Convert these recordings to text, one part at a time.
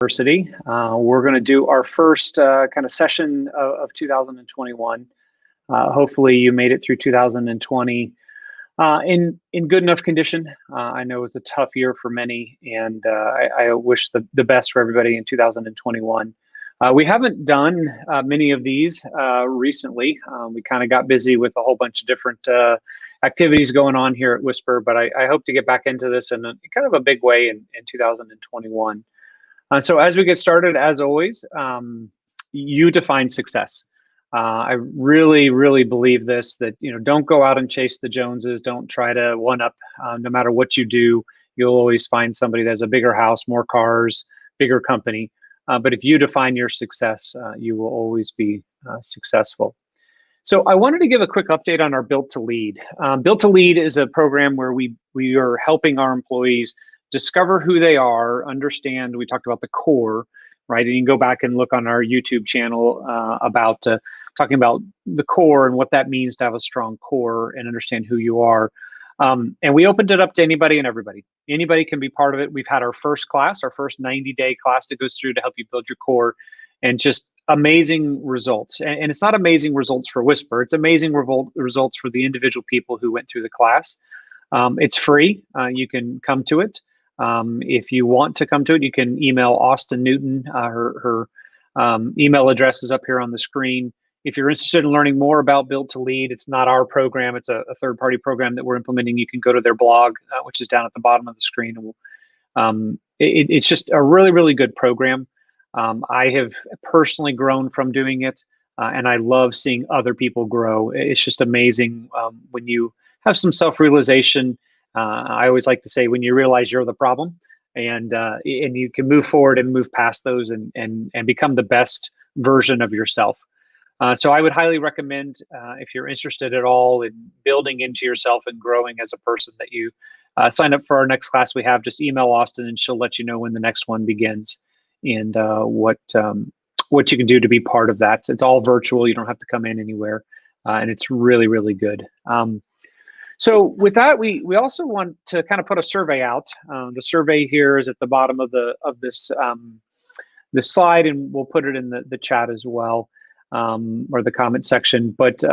University. We're going to do our first kind of session of 2021. Hopefully you made it through 2020 in good enough condition. I know it was a tough year for many, and I wish the best for everybody in 2021. We haven't done many of these recently. We kind of got busy with a whole bunch of different activities going on here at Wisper, but I hope to get back into this in kind of a big way in 2021. So as we get started, as always, you define success. I really, really believe this, that, don't go out and chase the Joneses. Don't try to one up. No matter what you do, you'll always find somebody that has a bigger house, more cars, bigger company. But if you define your success, you will always be successful. So I wanted to give a quick update on our Built to Lead. Built to Lead is a program where we are helping our employees discover who they are, understand. We talked about the core, right? And you can go back and look on our YouTube channel about talking about the core and what that means to have a strong core and understand who you are. And we opened it up to anybody and everybody. Anybody can be part of it. We've had our first class, our first 90-day class that goes through to help you build your core, and just amazing results. And it's not amazing results for Wisper. It's amazing results for the individual people who went through the class. It's free. You can come to it. If you want to come to it, you can email Austin Newton. Her email address is up here on the screen. If you're interested in learning more about Built to Lead, it's not our program. It's a third-party program that we're implementing. You can go to their blog, which is down at the bottom of the screen. It's just a really, really good program. I have personally grown from doing it, and I love seeing other people grow. It's just amazing when you have some self-realization. I always like to say, when you realize you're the problem, and you can move forward and move past those and become the best version of yourself. So I would highly recommend, if you're interested at all in building into yourself and growing as a person, that you sign up for our next class we have. Just email Austin and she'll let you know when the next one begins and what you can do to be part of that. It's all virtual. You don't have to come in anywhere, and it's really, really good. So with that, we also want to kind of put a survey out. The survey here is at the bottom of this slide, and we'll put it in the chat as well, or the comment section. But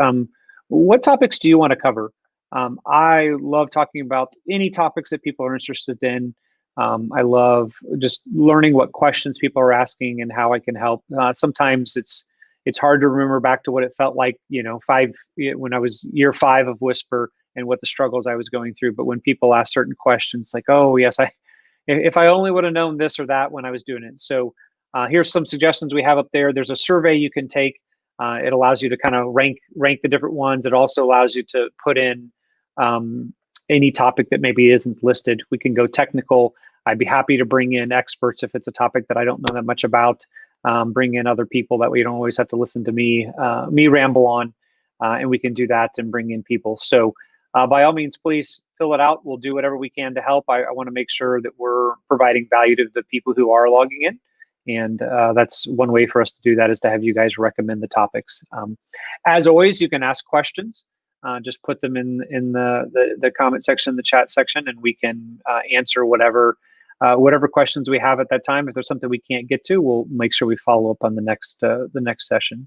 what topics do you want to cover? I love talking about any topics that people are interested in. I love just learning what questions people are asking and how I can help. Sometimes it's hard to remember back to what it felt like, when I was year 5 of Wisper, and what the struggles I was going through. But when people ask certain questions, like, oh yes, if I only would have known this or that when I was doing it. So here's some suggestions we have up there. There's a survey you can take. It allows you to kind of rank the different ones. It also allows you to put in any topic that maybe isn't listed. We can go technical. I'd be happy to bring in experts if it's a topic that I don't know that much about. Bring in other people, that way you don't always have to listen to me ramble on, and we can do that and bring in people. So by all means, please fill it out. We'll do whatever we can to help. I want to make sure that we're providing value to the people who are logging in. And that's one way for us to do that, is to have you guys recommend the topics. As always, you can ask questions. Just put them in the comment section, the chat section, and we can answer whatever questions we have at that time. If there's something we can't get to, we'll make sure we follow up on the next session.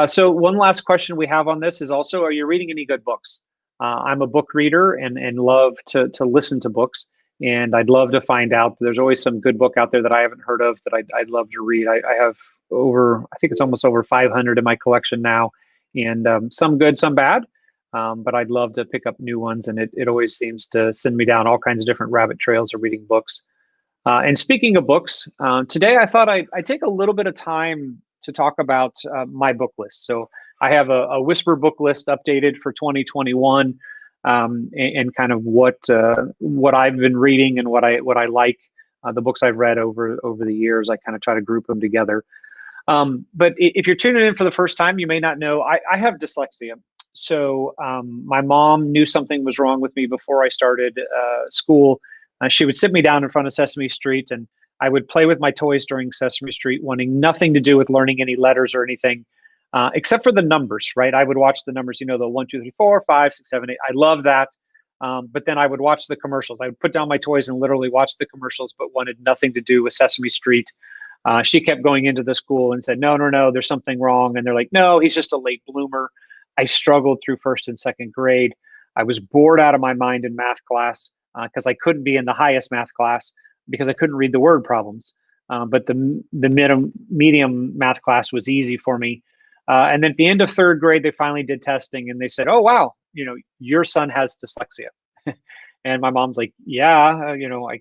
So one last question we have on this is also, are you reading any good books? I'm a book reader and love to listen to books, and I'd love to find out. There's always some good book out there that I haven't heard of that I'd love to read. I have I think it's almost over 500 in my collection now, and some good, some bad, but I'd love to pick up new ones, and it always seems to send me down all kinds of different rabbit trails of reading books. And speaking of books, today I thought I'd take a little bit of time to talk about my book list. So I have a Wisper book list updated for 2021, and kind of what I've been reading and what I like, the books I've read over the years. I kind of try to group them together. But if you're tuning in for the first time, you may not know I have dyslexia. So my mom knew something was wrong with me before I started school. She would sit me down in front of Sesame Street, and I would play with my toys during Sesame Street, wanting nothing to do with learning any letters or anything, except for the numbers, right? I would watch the numbers, the 1, 2, 3, 4, 5, 6, 7, 8. I love that. But then I would watch the commercials. I would put down my toys and literally watch the commercials, but wanted nothing to do with Sesame Street. She kept going into the school and said, no, no, no, there's something wrong. And they're like, no, he's just a late bloomer. I struggled through first and second grade. I was bored out of my mind in math class because I couldn't be in the highest math class because I couldn't read the word problems. But the medium math class was easy for me. And then at the end of third grade, they finally did testing and they said, oh, wow, your son has dyslexia. And my mom's like, yeah,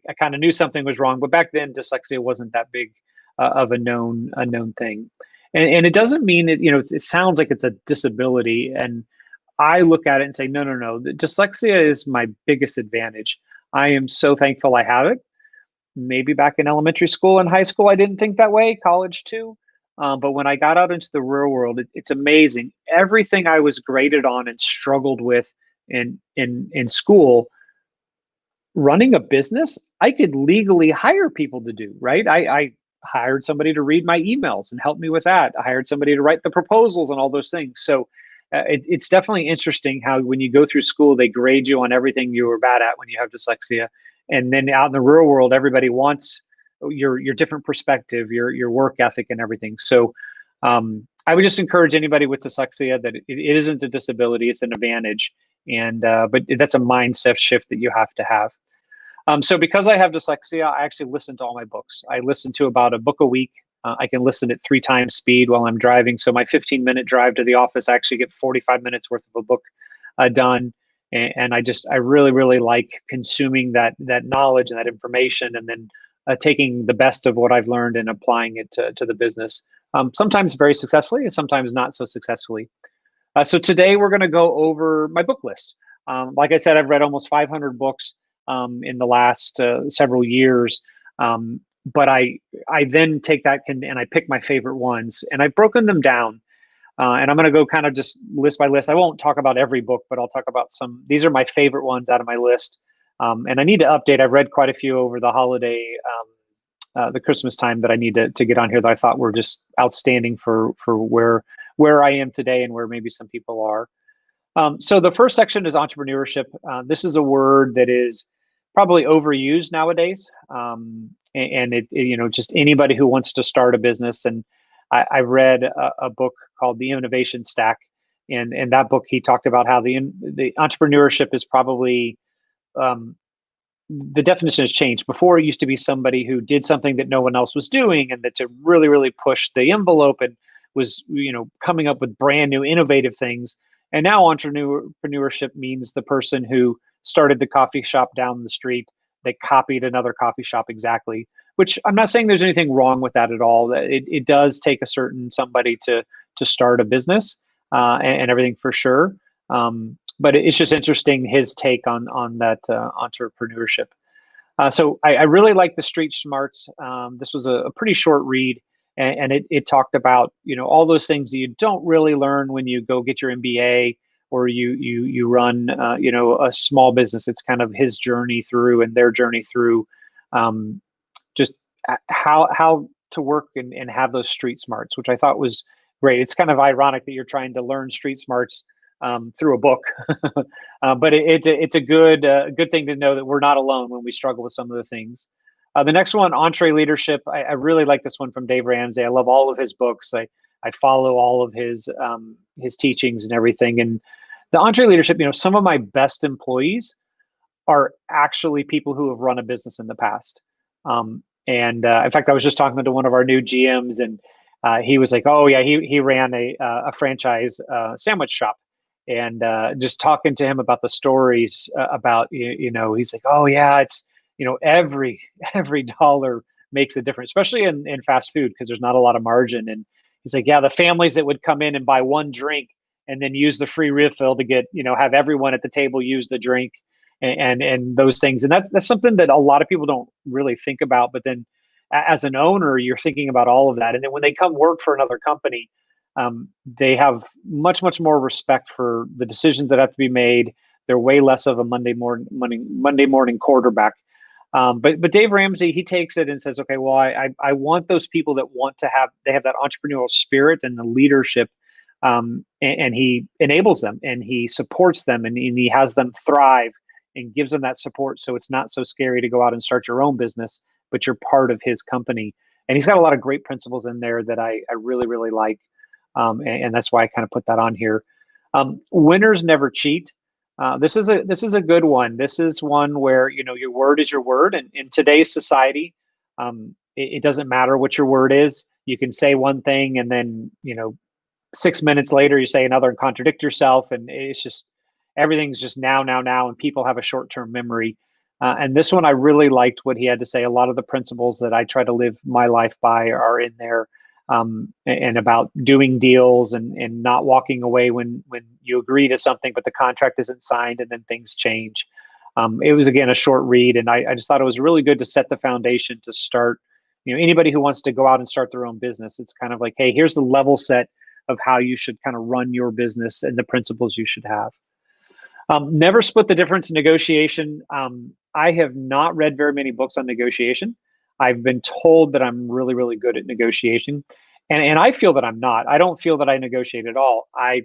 I kind of knew something was wrong. But back then, dyslexia wasn't that big of a known thing. And it doesn't mean that, it sounds like it's a disability. And I look at it and say, no, no, no. The dyslexia is my biggest advantage. I am so thankful I have it. Maybe back in elementary school and high school, I didn't think that way, college too. But when I got out into the real world, it's amazing. Everything I was graded on and struggled with in school, running a business, I could legally hire people to do, right? I hired somebody to read my emails and help me with that. I hired somebody to write the proposals and all those things. So it's definitely interesting how when you go through school, they grade you on everything you were bad at when you have dyslexia. And then out in the real world, everybody wants your different perspective, your work ethic and everything. So I would just encourage anybody with dyslexia that it isn't a disability, it's an advantage. And but that's a mindset shift that you have to have. So because I have dyslexia, I actually listen to all my books. I listen to about a book a week. I can listen at 3 times speed while I'm driving. So my 15-minute drive to the office, I actually get 45 minutes worth of a book done. And I really, really like consuming that knowledge and that information, and then taking the best of what I've learned and applying it to the business. Sometimes very successfully and sometimes not so successfully. So today we're going to go over my book list. Like I said, I've read almost 500 books in the last several years. But I then take that and I pick my favorite ones, and I've broken them down. And I'm going to go kind of just list by list. I won't talk about every book, but I'll talk about some. These are my favorite ones out of my list. And I need to update. I've read quite a few over the holiday, the Christmas time that I need to get on here that I thought were just outstanding for where I am today and where maybe some people are. So the first section is entrepreneurship. This is a word that is probably overused nowadays. And it just anybody who wants to start a business. And I read a book called The Innovation Stack. And in that book, he talked about how the entrepreneurship is probably, the definition has changed. Before, it used to be somebody who did something that no one else was doing, and that to really, really push the envelope and was, coming up with brand new innovative things. And now entrepreneurship means the person who started the coffee shop down the street, they copied another coffee shop exactly, which I'm not saying there's anything wrong with that at all. It does take a certain somebody to start a business and everything for sure. But it's just interesting his take on that entrepreneurship. So I really like the Street Smarts. This was a pretty short read, and it talked about all those things that you don't really learn when you go get your MBA or you run a small business. It's kind of his journey through and their journey through just how to work and have those street smarts, which I thought was great. It's kind of ironic that you're trying to learn street smarts through a book, but it's a good thing to know that we're not alone when we struggle with some of the things. The next one, Entree Leadership. I really like this one from Dave Ramsey. I love all of his books. I follow all of his teachings and everything. And the Entree Leadership, some of my best employees are actually people who have run a business in the past. And in fact, I was just talking to one of our new GMs, and he was like, "Oh yeah, he ran a franchise sandwich shop." And just talking to him about the stories about he's like, "Oh yeah, it's every dollar makes a difference, especially in fast food because there's not a lot of margin." And he's like, "Yeah, the families that would come in and buy one drink and then use the free refill to get have everyone at the table use the drink and those things." And that's something that a lot of people don't really think about. But then as an owner, you're thinking about all of that. And then when they come work for another company, they have much more respect for the decisions that have to be made. They're way less of a Monday morning quarterback. But Dave Ramsey, he takes it and says, okay, well, I want those people that they have that entrepreneurial spirit and the leadership, and he enables them and he supports them and he has them thrive and gives them that support. So it's not so scary to go out and start your own business, but you're part of his company. And he's got a lot of great principles in there that I really, really like. And that's why I kind of put that on here. Winners never cheat. This is a good one. This is one where, your word is your word. And in today's society, it doesn't matter what your word is. You can say one thing and then, 6 minutes later you say another and contradict yourself. And it's just, everything's just now, and people have a short-term memory. And this one, I really liked what he had to say. A lot of the principles that I try to live my life by are in there. And about doing deals and not walking away when you agree to something, but the contract isn't signed and then things change. It was, again, a short read, and I just thought it was really good to set the foundation to start. Anybody who wants to go out and start their own business, it's kind of like, hey, here's the level set of how you should kind of run your business and the principles you should have. Never split the difference in negotiation. I have not read very many books on negotiation. I've been told that I'm really, really good at negotiation. And I feel that I'm not. I don't feel that I negotiate at all. I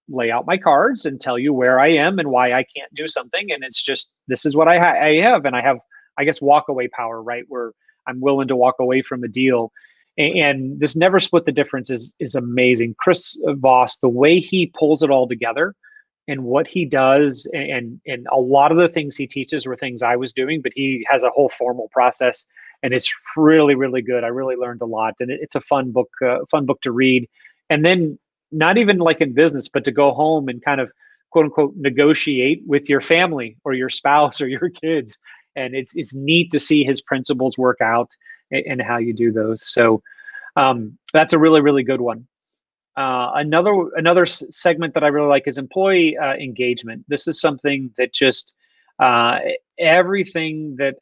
lay out my cards and tell you where I am and why I can't do something. And it's just, this is what I have. And I have, I guess, walk away power, right? Where I'm willing to walk away from a deal. And this never split the difference is amazing. Chris Voss, the way he pulls it all together and what he does, and a lot of the things he teaches were things I was doing, but he has a whole formal process, and it's really, really good. I really learned a lot, and it's a fun book to read. And then not even like in business, but to go home and kind of quote unquote negotiate with your family or your spouse or your kids. And it's neat to see his principles work out and how you do those. So that's a really, really good one. Another segment that I really like is employee engagement. This is something that just everything that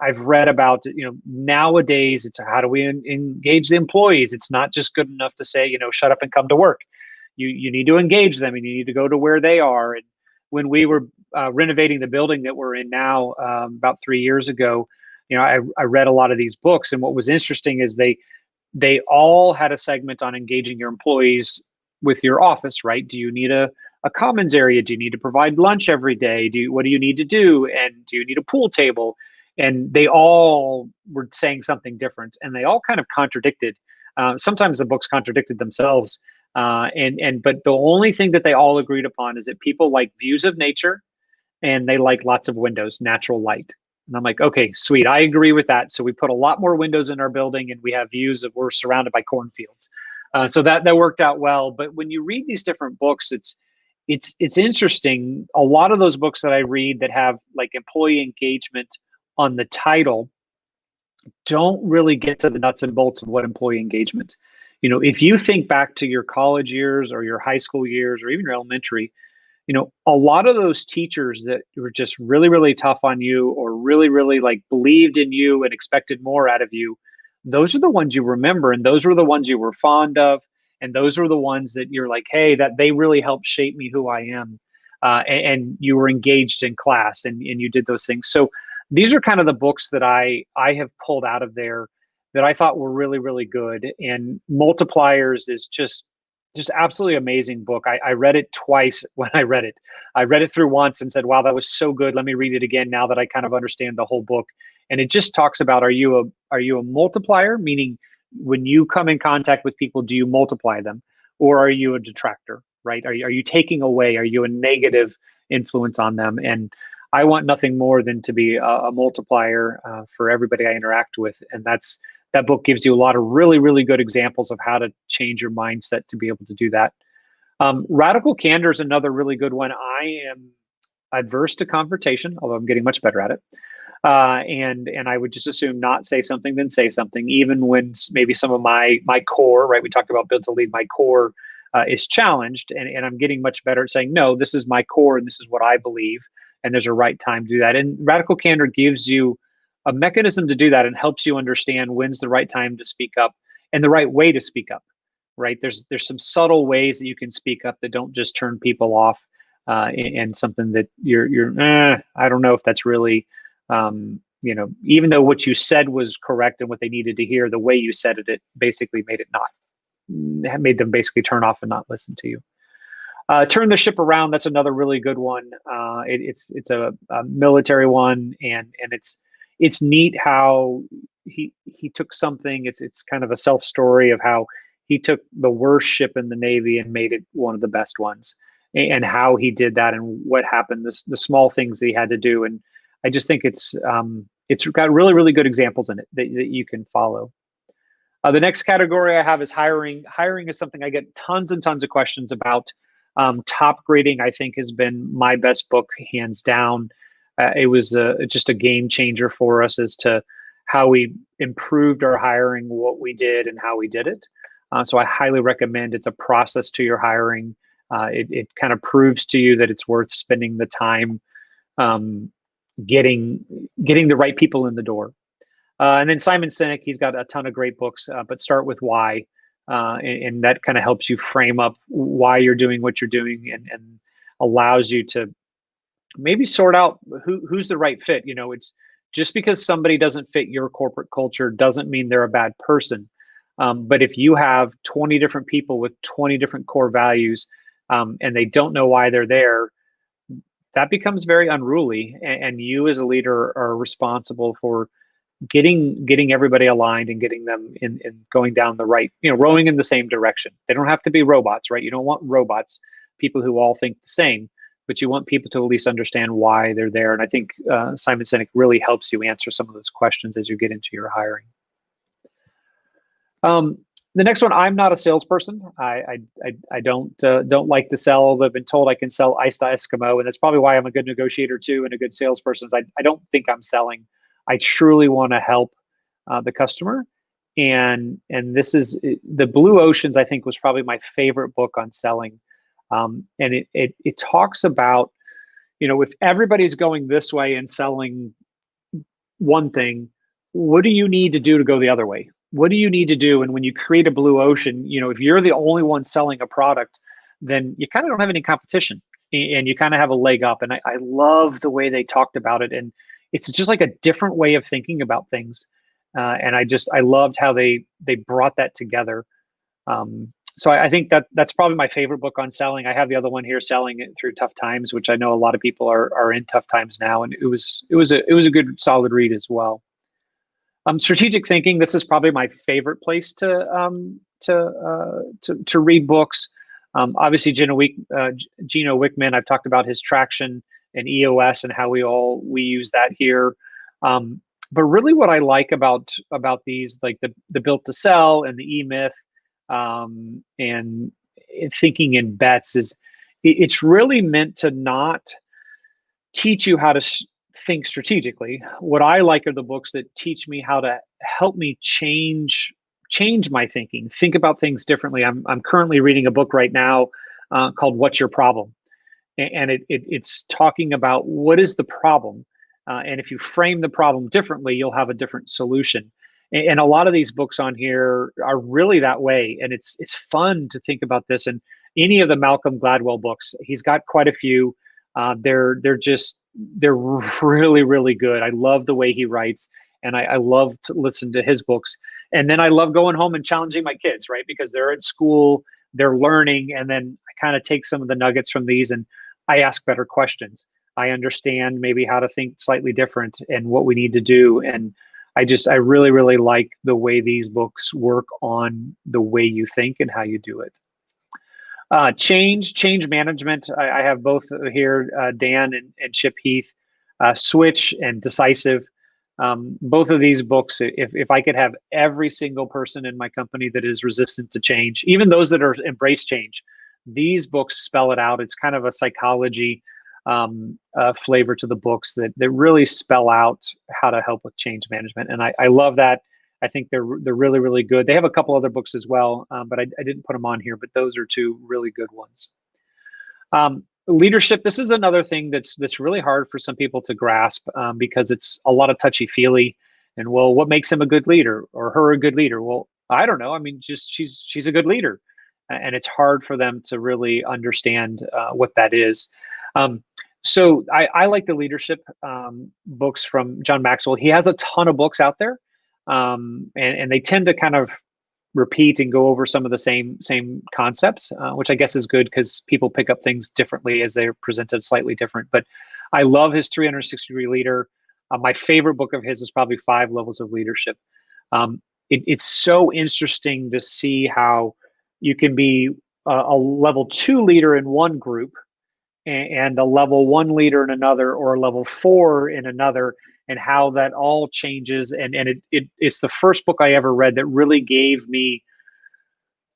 I've read about, nowadays, it's how do we engage the employees? It's not just good enough to say, shut up and come to work. You need to engage them, and you need to go to where they are. And when we were renovating the building that we're in now, about 3 years ago, I read a lot of these books, and what was interesting is they all had a segment on engaging your employees with your office, right? Do you need a commons area? Do you need to provide lunch every day? What do you need to do? And do you need a pool table? And they all were saying something different, and they all kind of contradicted. Sometimes the books contradicted themselves. But the only thing that they all agreed upon is that people like views of nature, and they like lots of windows, natural light. And I'm like, okay, sweet. I agree with that. So we put a lot more windows in our building, and we have views we're surrounded by cornfields. So that worked out well. But when you read these different books, it's interesting. A lot of those books that I read that have like employee engagement on the title don't really get to the nuts and bolts of what employee engagement. If you think back to your college years or your high school years or even your elementary, a lot of those teachers that were just really, really tough on you or really, really like believed in you and expected more out of you, those are the ones you remember, and those were the ones you were fond of. And those are the ones that you're like, hey, that they really helped shape me who I am. And you were engaged in class and you did those things. So these are kind of the books that I have pulled out of there that I thought were really, really good. And Multipliers is just absolutely amazing book. I read it twice when I read it. I read it through once and said, wow, that was so good. Let me read it again now that I kind of understand the whole book. And it just talks about, are you a multiplier? Meaning when you come in contact with people, do you multiply them? Or are you a detractor, right? Are you taking away? Are you a negative influence on them? And I want nothing more than to be a multiplier for everybody I interact with. And that book gives you a lot of really, really good examples of how to change your mindset to be able to do that. Radical Candor is another really good one. I am adverse to confrontation, although I'm getting much better at it. And I would just assume not say something than say something, even when maybe some of my core, right? We talked about build to lead, my core is challenged, and I'm getting much better at saying, no, this is my core and this is what I believe, and there's a right time to do that. And Radical Candor gives you a mechanism to do that and helps you understand when's the right time to speak up and the right way to speak up, right? There's some subtle ways that you can speak up that don't just turn people off and something that I don't know if that's really, even though what you said was correct and what they needed to hear, the way you said it basically made them basically turn off and not listen to you. Turn the Ship Around. That's another really good one. It's a military one, and it's neat how he took something. It's kind of a self story of how he took the worst ship in the Navy and made it one of the best ones, and how he did that and what happened. The small things that he had to do, and I just think it's got really good examples in it that you can follow. The next category I have is hiring. Hiring is something I get tons and tons of questions about. Top Grading, I think, has been my best book, hands down. It was just a game changer for us as to how we improved our hiring, what we did, and how we did it. So I highly recommend. It's a process to your hiring. It kind of proves to you that it's worth spending the time getting the right people in the door. And then Simon Sinek, he's got a ton of great books, but Start with Why. And that kind of helps you frame up why you're doing what you're doing, and allows you to maybe sort out who's the right fit. It's just because somebody doesn't fit your corporate culture doesn't mean they're a bad person. But if you have 20 different people with 20 different core values, and they don't know why they're there, that becomes very unruly. And you as a leader are responsible for getting everybody aligned and getting them in going down the right, rowing in the same direction. They don't have to be robots, right? You don't want robots, people who all think the same, but you want people to at least understand why they're there. And I think Simon Sinek really helps you answer some of those questions as you get into your hiring. The next one, I'm not a salesperson. I don't like to sell, although I've been told I can sell ice to Eskimo, and that's probably why I'm a good negotiator too and a good salesperson. I don't think I'm selling. I truly want to help the customer, and this is the Blue Oceans. I think was probably my favorite book on selling, and it talks about, if everybody's going this way and selling one thing, what do you need to do to go the other way? What do you need to do? And when you create a blue ocean, if you're the only one selling a product, then you kind of don't have any competition, and you kind of have a leg up. And I love the way they talked about it, and it's just like a different way of thinking about things. And I loved how they brought that together. So I think that's probably my favorite book on selling. I have the other one here, Selling It Through Tough Times, which I know a lot of people are in tough times now, and it was a good solid read as well. Strategic Thinking. This is probably my favorite place to read books. Obviously, Gino Wickman. I've talked about his Traction and EOS and how we use that here. But really, what I like about these, like the Built to Sell and the E-Myth, and Thinking in Bets, is it's really meant to not teach you how to think strategically. What I like are the books that teach me how to help me change my thinking, think about things differently. I'm currently reading a book right now called What's Your Problem? And it's talking about what is the problem. And if you frame the problem differently, you'll have a different solution. And a lot of these books on here are really that way. And it's fun to think about this. And any of the Malcolm Gladwell books, he's got quite a few. They're really good. I love the way he writes, and I love to listen to his books. And then I love going home and challenging my kids, right? Because they're at school, they're learning, and then I kind of take some of the nuggets from these and I ask better questions. I understand maybe how to think slightly different and what we need to do. And I really like the way these books work on the way you think and how you do it. Change management. I have both here, Dan and Chip Heath. Switch and Decisive. Both of these books, if I could have every single person in my company that is resistant to change, even those that are embrace change, these books spell it out. It's kind of a psychology flavor to the books that really spell out how to help with change management. And I love that. I think they're really good. They have a couple other books as well, but I didn't put them on here, but those are two really good ones. Leadership. This is another thing that's really hard for some people to grasp, because it's a lot of touchy-feely. And, well, what makes him a good leader or her a good leader? Well, I don't know. I mean, just she's a good leader, and it's hard for them to really understand what that is. So I like the leadership books from John Maxwell. He has a ton of books out there, and they tend to kind of repeat and go over some of the same concepts, which I guess is good because people pick up things differently as they're presented slightly different. But I love his 360-degree leader. My favorite book of his is probably 5 Levels of Leadership. It's so interesting to see how you can be a level 2 leader in one group and a level 1 leader in another, or a level 4 in another, and how that all changes. And it's the first book I ever read that really gave me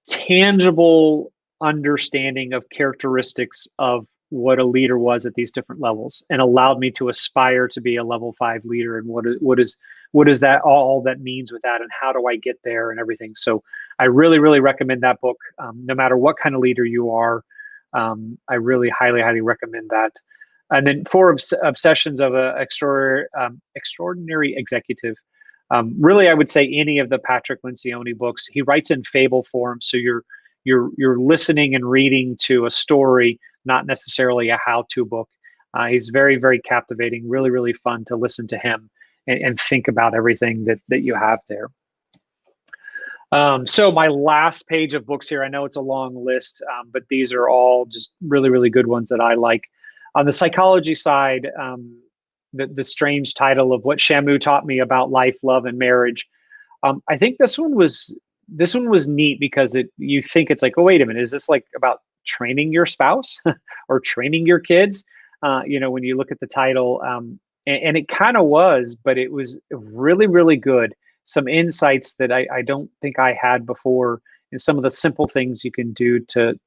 tangible understanding of characteristics of what a leader was at these different levels, and allowed me to aspire to be a level 5 leader, and what is that all that means with that, and how do I get there and everything. So I really recommend that book, no matter what kind of leader you are. I really highly recommend that. And then 4 Obsessions of an Extraordinary Executive. Really, I would say any of the Patrick Lencioni books. He writes in fable form, so you're listening and reading to a story, not necessarily a how-to book. He's very captivating, really fun to listen to him and think about everything that you have there. So my last page of books here, I know it's a long list, but these are all just really good ones that I like. On the psychology side, the strange title of What Shamu Taught Me About Life, Love, and Marriage. I think this one was neat because you think it's like, oh, wait a minute, is this like about training your spouse or training your kids? When you look at the title, and it kind of was, but it was really good. Some insights that I don't think I had before, and some of the simple things you can do to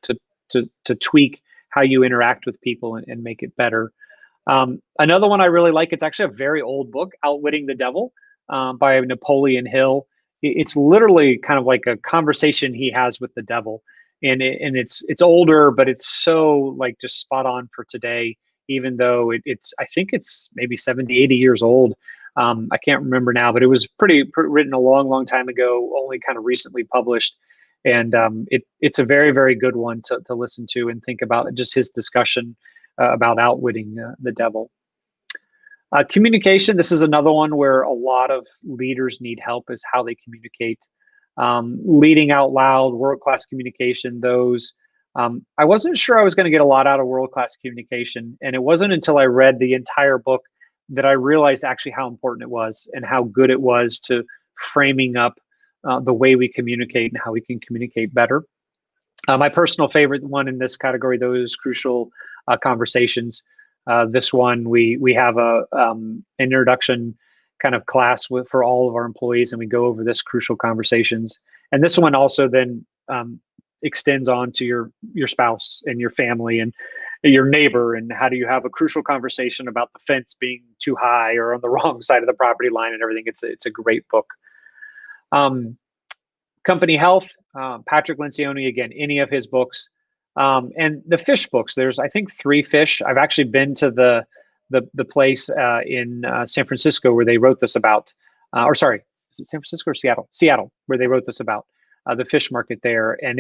tweak how you interact with people and make it better. Another one I really like, it's actually a very old book, Outwitting the Devil, by Napoleon Hill. It's literally kind of like a conversation he has with the devil. And it's older, but it's so like just spot on for today, even though I think it's maybe 70, 80 years old. I can't remember now, but it was pretty written a long time ago, only kind of recently published. And it's a very good one to listen to and think about, just his discussion about outwitting the devil. Communication, this is another one where a lot of leaders need help, is how they communicate. Leading out loud, world-class communication, those. I wasn't sure I was going to get a lot out of world-class communication, and it wasn't until I read the entire book that I realized actually how important it was and how good it was to framing up the way we communicate and how we can communicate better. My personal favorite one in this category, though, is Crucial Conversations. This one, we have an introduction kind of class for all of our employees, and we go over this Crucial Conversations. And this one also then extends on to your spouse and your family and your neighbor, and how do you have a crucial conversation about the fence being too high or on the wrong side of the property line and everything. It's a great book. Company Health, Patrick Lencioni, again, any of his books. And the fish books, there's I think 3 fish. I've actually been to the place in San Francisco where they wrote this about, or sorry, is it San Francisco or Seattle? Seattle, where they wrote this about the fish market there. And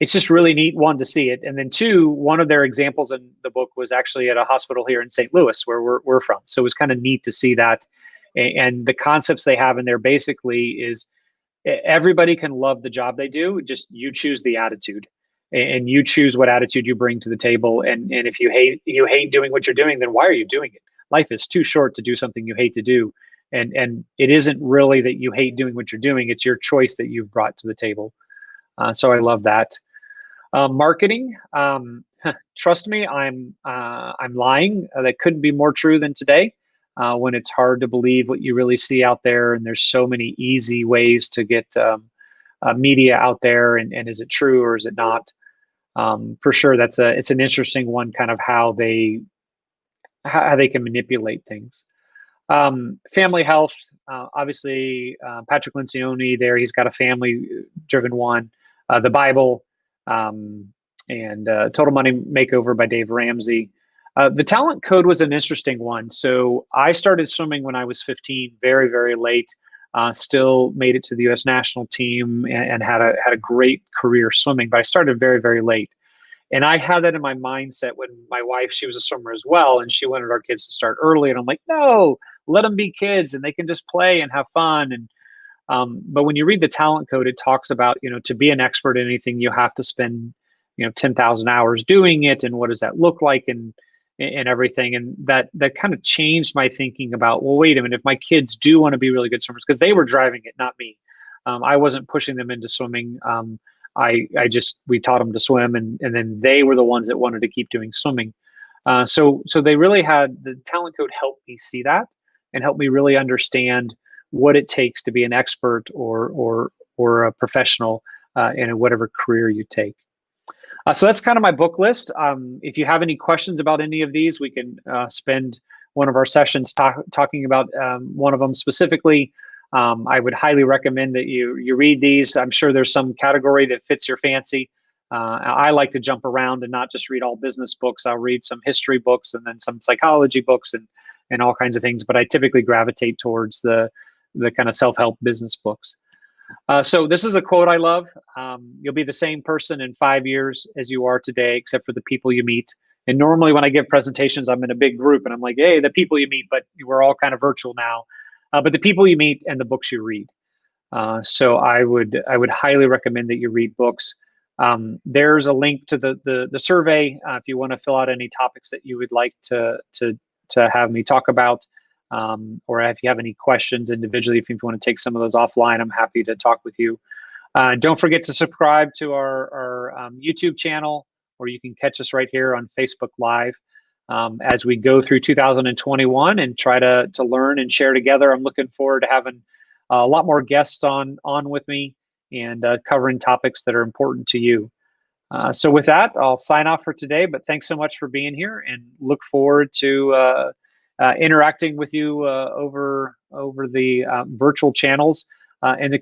it's just really neat, one, to see it. And then 2, one of their examples in the book was actually at a hospital here in St. Louis, where we're from. So it was kind of neat to see that. And the concepts they have in there basically is everybody can love the job they do. Just you choose the attitude, and you choose what attitude you bring to the table. And if you hate doing what you're doing, then why are you doing it? Life is too short to do something you hate to do. And it isn't really that you hate doing what you're doing. It's your choice that you've brought to the table. So I love that. Marketing, trust me, I'm lying. That couldn't be more true than today, when it's hard to believe what you really see out there. And there's so many easy ways to get media out there. And is it true or is it not? For sure, it's an interesting one, kind of how they can manipulate things. Family Health, obviously, Patrick Lencioni there, he's got a family-driven one. The Bible, and Total Money Makeover by Dave Ramsey. The Talent Code was an interesting one. So I started swimming when I was 15, very late. Still made it to the U.S. national team and had a great career swimming, but I started very late. And I had that in my mindset when my wife, she was a swimmer as well, and she wanted our kids to start early. And I'm like, no, let them be kids and they can just play and have fun. And But when you read the talent code, it talks about, to be an expert in anything, you have to spend, 10,000 hours doing it. And what does that look like? And everything. And that kind of changed my thinking about, well, wait a minute, if my kids do want to be really good swimmers, because they were driving it, not me. I wasn't pushing them into swimming. We taught them to swim, and then they were the ones that wanted to keep doing swimming. So they really had, the talent code helped me see that and help me really understand what it takes to be an expert or a professional in whatever career you take. So that's kind of my book list. If you have any questions about any of these, we can spend one of our sessions talking about one of them specifically. I would highly recommend that you read these. I'm sure there's some category that fits your fancy. I like to jump around and not just read all business books. I'll read some history books and then some psychology books and all kinds of things. But I typically gravitate towards the kind of self-help business books. So this is a quote I love. You'll be the same person in 5 years as you are today, except for the people you meet. And normally when I give presentations, I'm in a big group and I'm like, hey, the people you meet, but we're all kind of virtual now. But the people you meet and the books you read. So I would highly recommend that you read books. There's a link to the survey if you want to fill out any topics that you would like to have me talk about. Or if you have any questions individually, if you want to take some of those offline, I'm happy to talk with you. Don't forget to subscribe to our YouTube channel, or you can catch us right here on Facebook Live as we go through 2021 and try to learn and share together. I'm looking forward to having a lot more guests on with me and covering topics that are important to you. So with that, I'll sign off for today, but thanks so much for being here and look forward to interacting with you over the virtual channels in the